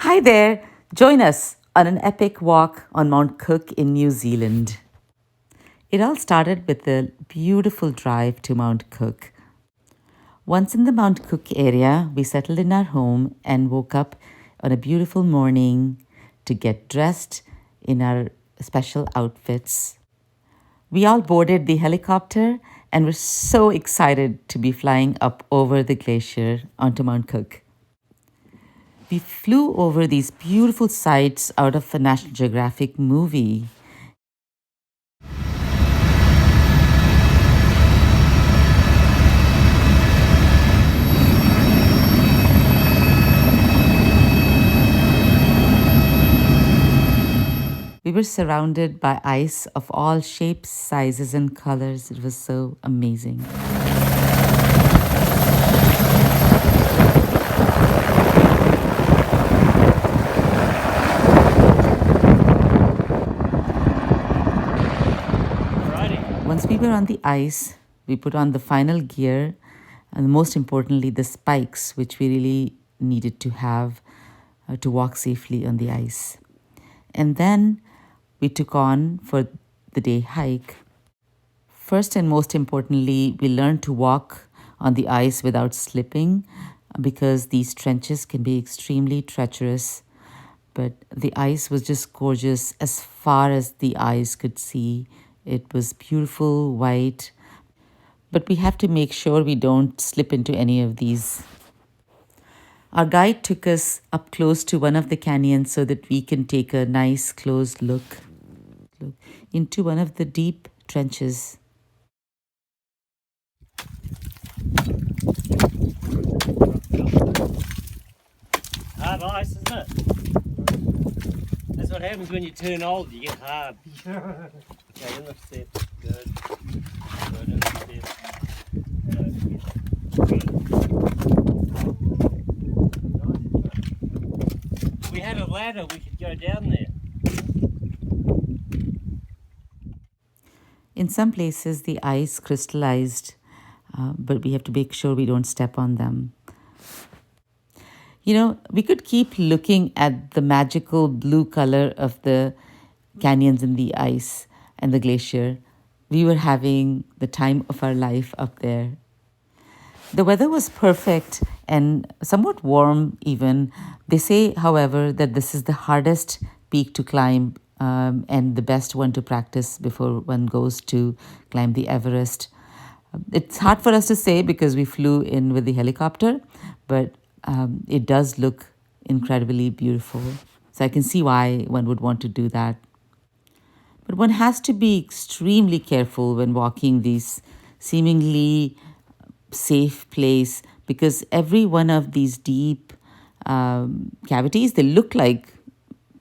Hi there! Join us on an epic walk on Mount Cook in New Zealand. It all started with a beautiful drive to Mount Cook. Once in the Mount Cook area, we settled in our home and woke up on a beautiful morning to get dressed in our special outfits. We all boarded the helicopter and were so excited to be flying up over the glacier onto Mount Cook. We flew over these beautiful sights out of a National Geographic movie. We were surrounded by ice of all shapes, sizes, and colors. It was so amazing. Once we were on the ice, we put on the final gear and most importantly, the spikes, which we really needed to have to walk safely on the ice. And then we took on for the day hike. First and most importantly, we learned to walk on the ice without slipping because these trenches can be extremely treacherous. But the ice was just gorgeous as far as the eyes could see. It was beautiful, white, but we have to make sure we don't slip into any of these. Our guide took us up close to one of the canyons so that we can take a nice close look into one of the deep trenches. Hard ice, isn't it? That's what happens when you turn old, you get hard. Okay, in the step. Good. Good, in the step. If we had a ladder, we could go down there. In some places, the ice crystallized, but we have to make sure we don't step on them. You know, we could keep looking at the magical blue color of the canyons in the ice and the glacier. We were having the time of our life up there. The weather was perfect and somewhat warm even. They say, however, that this is the hardest peak to climb and the best one to practice before one goes to climb the Everest. It's hard for us to say because we flew in with the helicopter, but it does look incredibly beautiful. So I can see why one would want to do that. But one has to be extremely careful when walking these seemingly safe place because every one of these deep cavities, they look like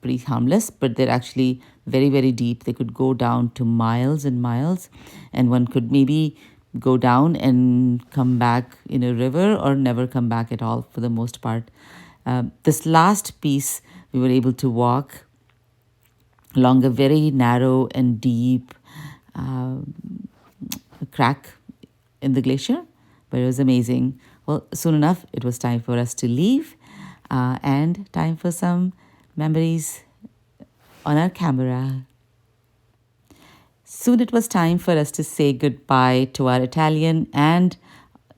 pretty harmless, but they're actually very, very deep. They could go down to miles and miles, and one could maybe go down and come back in a river or never come back at all for the most part. This last piece, we were able to walk along a very narrow and deep crack in the glacier, but it was amazing. Well, soon enough, it was time for us to leave and time for some memories on our camera. Soon it was time for us to say goodbye to our Italian and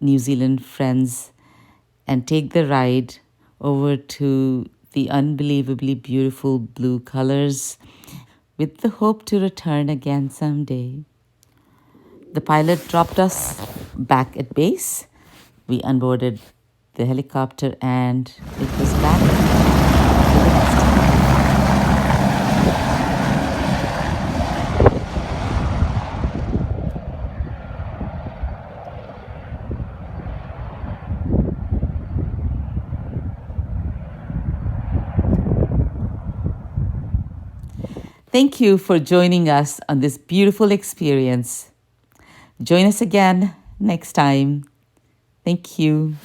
New Zealand friends and take the ride over to the unbelievably beautiful blue colors with the hope to return again someday. The pilot dropped us back at base. We unboarded the helicopter and it was back. Thank you for joining us on this beautiful experience. Join us again next time. Thank you.